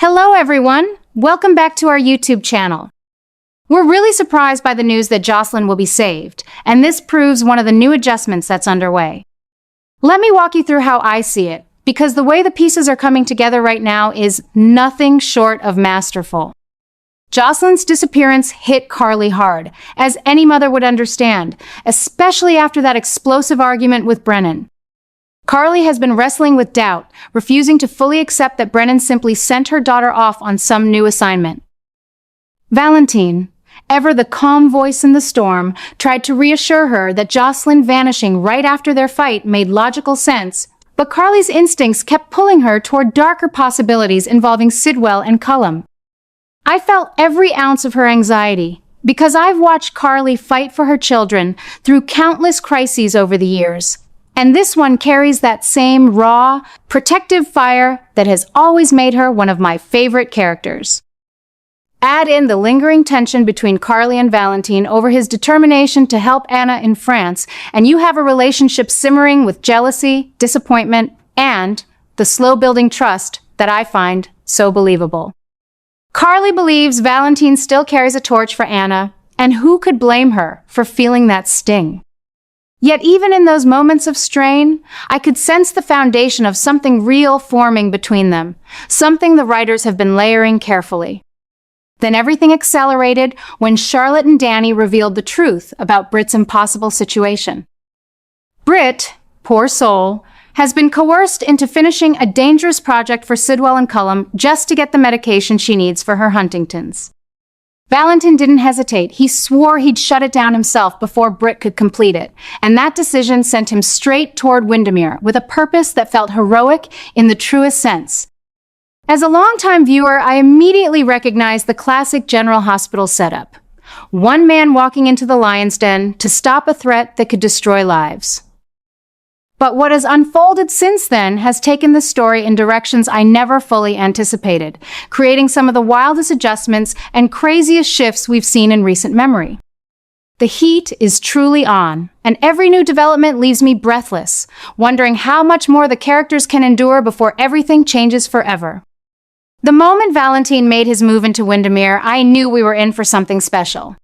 Hello everyone! Welcome back to our YouTube channel. We're really surprised by the news that Jocelyn will be saved, and this proves one of the new adjustments that's underway. Let me walk you through how I see it, because the way the pieces are coming together right now is nothing short of masterful. Jocelyn's disappearance hit Carly hard, as any mother would understand, especially after that explosive argument with Brennan. Carly has been wrestling with doubt, refusing to fully accept that Brennan simply sent her daughter off on some new assignment. Valentin, ever the calm voice in the storm, tried to reassure her that Jocelyn vanishing right after their fight made logical sense, but Carly's instincts kept pulling her toward darker possibilities involving Sidwell and Cullum. I felt every ounce of her anxiety, because I've watched Carly fight for her children through countless crises over the years. And this one carries that same raw, protective fire that has always made her one of my favorite characters. Add in the lingering tension between Carly and Valentin over his determination to help Anna in France, and you have a relationship simmering with jealousy, disappointment, and the slow-building trust that I find so believable. Carly believes Valentin still carries a torch for Anna, and who could blame her for feeling that sting? Yet even in those moments of strain, I could sense the foundation of something real forming between them, something the writers have been layering carefully. Then everything accelerated when Charlotte and Danny revealed the truth about Britt's impossible situation. Britt, poor soul, has been coerced into finishing a dangerous project for Sidwell and Cullum just to get the medication she needs for her Huntington's. Valentin didn't hesitate. He swore he'd shut it down himself before Britt could complete it, and that decision sent him straight toward Wyndemere with a purpose that felt heroic in the truest sense. As a longtime viewer, I immediately recognized the classic General Hospital setup. One man walking into the lion's den to stop a threat that could destroy lives. But what has unfolded since then has taken the story in directions I never fully anticipated, creating some of the wildest adjustments and craziest shifts we've seen in recent memory. The heat is truly on, and every new development leaves me breathless, wondering how much more the characters can endure before everything changes forever. The moment Valentin made his move into Wyndemere, I knew we were in for something special.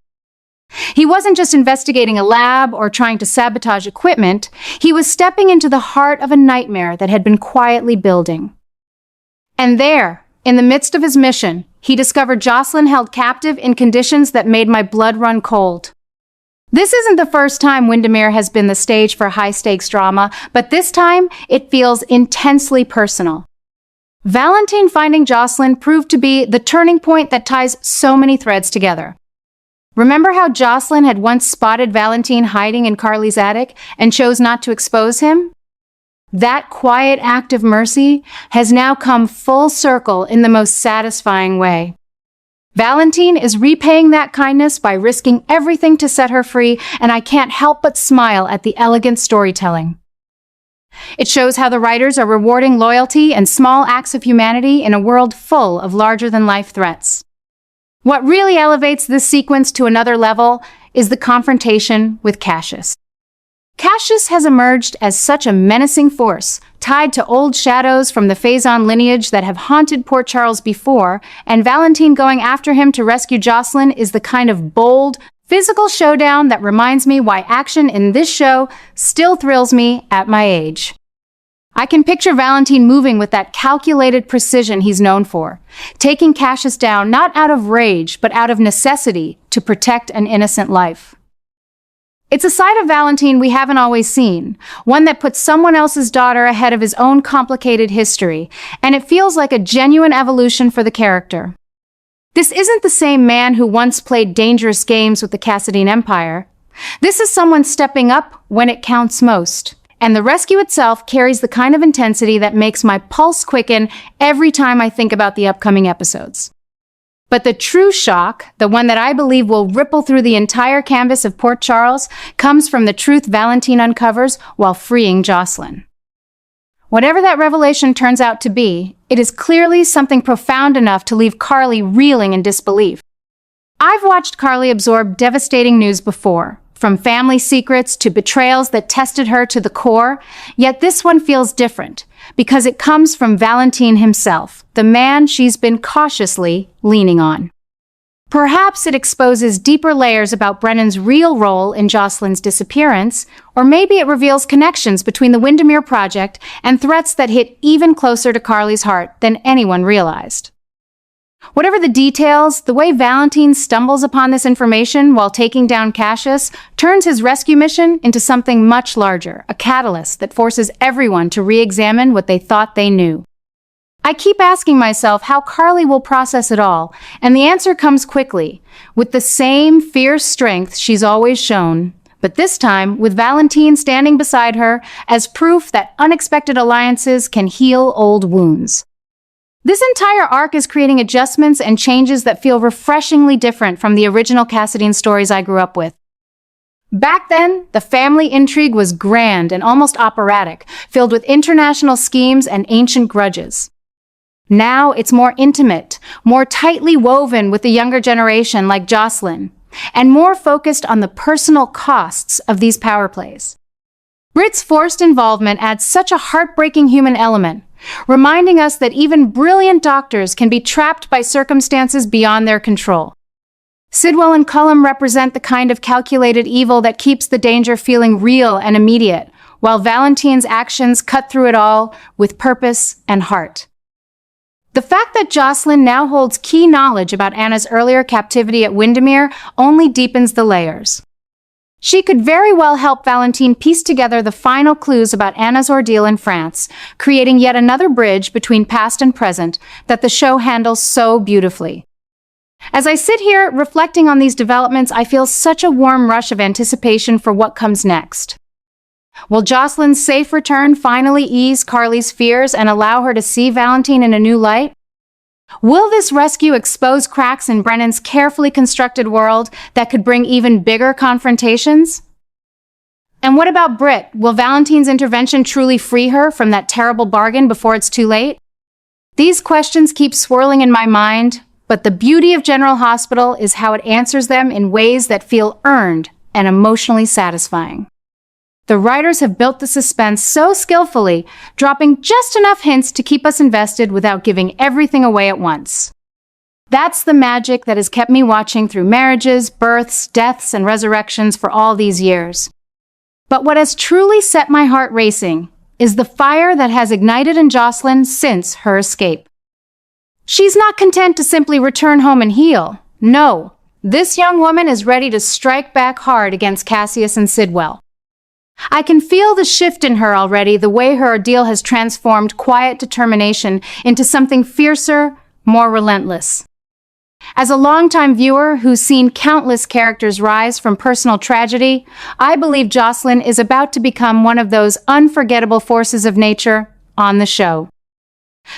He wasn't just investigating a lab or trying to sabotage equipment, he was stepping into the heart of a nightmare that had been quietly building. And there, in the midst of his mission, he discovered Jocelyn held captive in conditions that made my blood run cold. This isn't the first time Wyndemere has been the stage for high-stakes drama, but this time it feels intensely personal. Valentin finding Jocelyn proved to be the turning point that ties so many threads together. Remember how Jocelyn had once spotted Valentin hiding in Carly's attic and chose not to expose him? That quiet act of mercy has now come full circle in the most satisfying way. Valentin is repaying that kindness by risking everything to set her free, and I can't help but smile at the elegant storytelling. It shows how the writers are rewarding loyalty and small acts of humanity in a world full of larger-than-life threats. What really elevates this sequence to another level is the confrontation with Cassius. Cassius has emerged as such a menacing force, tied to old shadows from the Faison lineage that have haunted Port Charles before, and Valentin going after him to rescue Jocelyn is the kind of bold, physical showdown that reminds me why action in this show still thrills me at my age. I can picture Valentin moving with that calculated precision he's known for, taking Cassius down not out of rage, but out of necessity to protect an innocent life. It's a side of Valentin we haven't always seen, one that puts someone else's daughter ahead of his own complicated history, and it feels like a genuine evolution for the character. This isn't the same man who once played dangerous games with the Cassadine Empire. This is someone stepping up when it counts most. And the rescue itself carries the kind of intensity that makes my pulse quicken every time I think about the upcoming episodes. But the true shock, the one that I believe will ripple through the entire canvas of Port Charles, comes from the truth Valentin uncovers while freeing Jocelyn. Whatever that revelation turns out to be, it is clearly something profound enough to leave Carly reeling in disbelief. I've watched Carly absorb devastating news before, from family secrets to betrayals that tested her to the core, yet this one feels different, because it comes from Valentin himself, the man she's been cautiously leaning on. Perhaps it exposes deeper layers about Brennan's real role in Jocelyn's disappearance, or maybe it reveals connections between the Wyndemere project and threats that hit even closer to Carly's heart than anyone realized. Whatever the details, the way Valentin stumbles upon this information while taking down Cassius turns his rescue mission into something much larger, a catalyst that forces everyone to re-examine what they thought they knew. I keep asking myself how Carly will process it all, and the answer comes quickly, with the same fierce strength she's always shown, but this time with Valentin standing beside her as proof that unexpected alliances can heal old wounds. This entire arc is creating adjustments and changes that feel refreshingly different from the original Cassadine stories I grew up with. Back then, the family intrigue was grand and almost operatic, filled with international schemes and ancient grudges. Now it's more intimate, more tightly woven with the younger generation like Jocelyn, and more focused on the personal costs of these power plays. Britt's forced involvement adds such a heartbreaking human element, reminding us that even brilliant doctors can be trapped by circumstances beyond their control. Sidwell and Cullum represent the kind of calculated evil that keeps the danger feeling real and immediate, while Valentin's actions cut through it all with purpose and heart. The fact that Jocelyn now holds key knowledge about Anna's earlier captivity at Wyndemere only deepens the layers. She could very well help Valentin piece together the final clues about Anna's ordeal in France, creating yet another bridge between past and present that the show handles so beautifully. As I sit here reflecting on these developments, I feel such a warm rush of anticipation for what comes next. Will Jocelyn's safe return finally ease Carly's fears and allow her to see Valentin in a new light? Will this rescue expose cracks in Brennan's carefully constructed world that could bring even bigger confrontations? And what about Britt? Will Valentin's intervention truly free her from that terrible bargain before it's too late? These questions keep swirling in my mind, but the beauty of General Hospital is how it answers them in ways that feel earned and emotionally satisfying. The writers have built the suspense so skillfully, dropping just enough hints to keep us invested without giving everything away at once. That's the magic that has kept me watching through marriages, births, deaths, and resurrections for all these years. But what has truly set my heart racing is the fire that has ignited in Jocelyn since her escape. She's not content to simply return home and heal. No, this young woman is ready to strike back hard against Cassius and Sidwell. I can feel the shift in her already, the way her ordeal has transformed quiet determination into something fiercer, more relentless. As a longtime viewer who's seen countless characters rise from personal tragedy, I believe Jocelyn is about to become one of those unforgettable forces of nature on the show.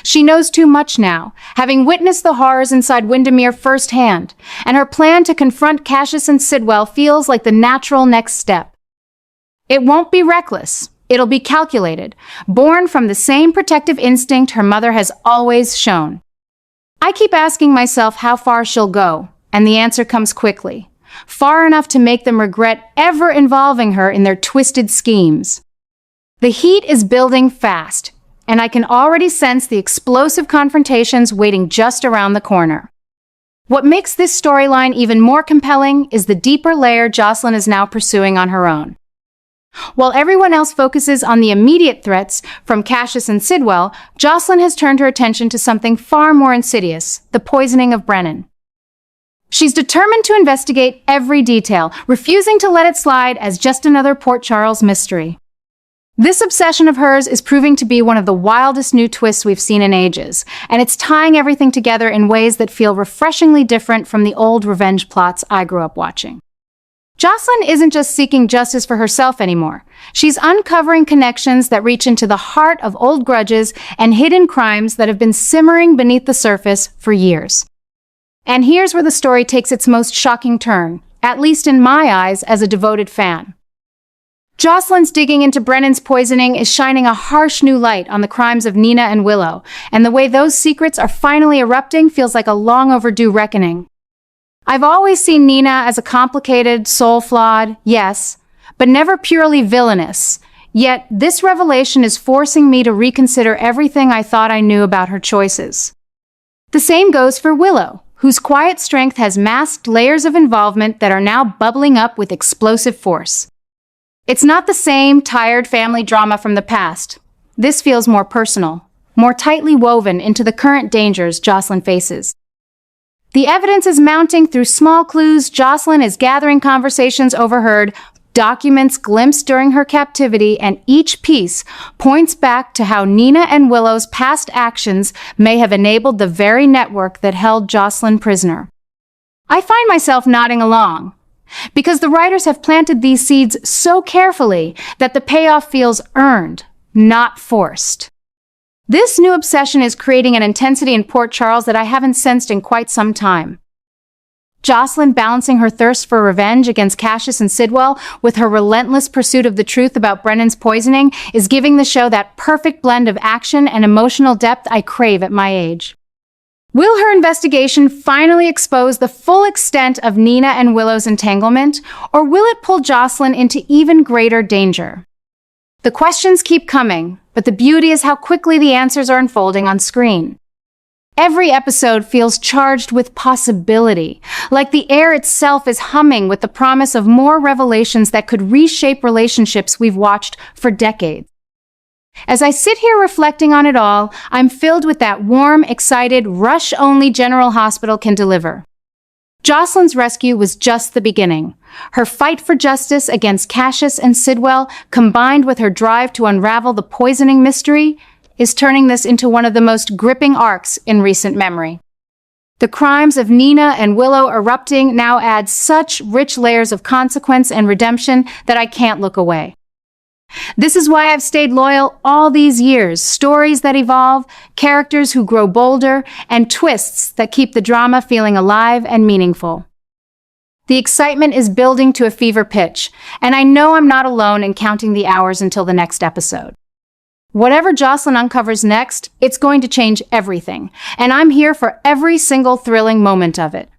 She knows too much now, having witnessed the horrors inside Wyndemere firsthand, and her plan to confront Cassius and Sidwell feels like the natural next step. It won't be reckless. It'll be calculated, born from the same protective instinct her mother has always shown. I keep asking myself how far she'll go, and the answer comes quickly. Far enough to make them regret ever involving her in their twisted schemes. The heat is building fast, and I can already sense the explosive confrontations waiting just around the corner. What makes this storyline even more compelling is the deeper layer Jocelyn is now pursuing on her own. While everyone else focuses on the immediate threats from Cassius and Sidwell, Jocelyn has turned her attention to something far more insidious, the poisoning of Brennan. She's determined to investigate every detail, refusing to let it slide as just another Port Charles mystery. This obsession of hers is proving to be one of the wildest new twists we've seen in ages, and it's tying everything together in ways that feel refreshingly different from the old revenge plots I grew up watching. Jocelyn isn't just seeking justice for herself anymore. She's uncovering connections that reach into the heart of old grudges and hidden crimes that have been simmering beneath the surface for years. And here's where the story takes its most shocking turn, at least in my eyes as a devoted fan. Jocelyn's digging into Brennan's poisoning is shining a harsh new light on the crimes of Nina and Willow, and the way those secrets are finally erupting feels like a long overdue reckoning. I've always seen Nina as a complicated, soul-flawed, yes, but never purely villainous. Yet this revelation is forcing me to reconsider everything I thought I knew about her choices. The same goes for Willow, whose quiet strength has masked layers of involvement that are now bubbling up with explosive force. It's not the same tired family drama from the past. This feels more personal, more tightly woven into the current dangers Jocelyn faces. The evidence is mounting through small clues. Jocelyn is gathering conversations overheard, documents glimpsed during her captivity, and each piece points back to how Nina and Willow's past actions may have enabled the very network that held Jocelyn prisoner. I find myself nodding along, because the writers have planted these seeds so carefully that the payoff feels earned, not forced. This new obsession is creating an intensity in Port Charles that I haven't sensed in quite some time. Jocelyn balancing her thirst for revenge against Cassius and Sidwell with her relentless pursuit of the truth about Brennan's poisoning is giving the show that perfect blend of action and emotional depth I crave at my age. Will her investigation finally expose the full extent of Nina and Willow's entanglement, or will it pull Jocelyn into even greater danger? The questions keep coming, but the beauty is how quickly the answers are unfolding on screen. Every episode feels charged with possibility, like the air itself is humming with the promise of more revelations that could reshape relationships we've watched for decades. As I sit here reflecting on it all, I'm filled with that warm, excited rush only General Hospital can deliver. Jocelyn's rescue was just the beginning. Her fight for justice against Cassius and Sidwell, combined with her drive to unravel the poisoning mystery, is turning this into one of the most gripping arcs in recent memory. The crimes of Nina and Willow erupting now add such rich layers of consequence and redemption that I can't look away. This is why I've stayed loyal all these years. Stories that evolve, characters who grow bolder, and twists that keep the drama feeling alive and meaningful. The excitement is building to a fever pitch, and I know I'm not alone in counting the hours until the next episode. Whatever Jocelyn uncovers next, it's going to change everything, and I'm here for every single thrilling moment of it.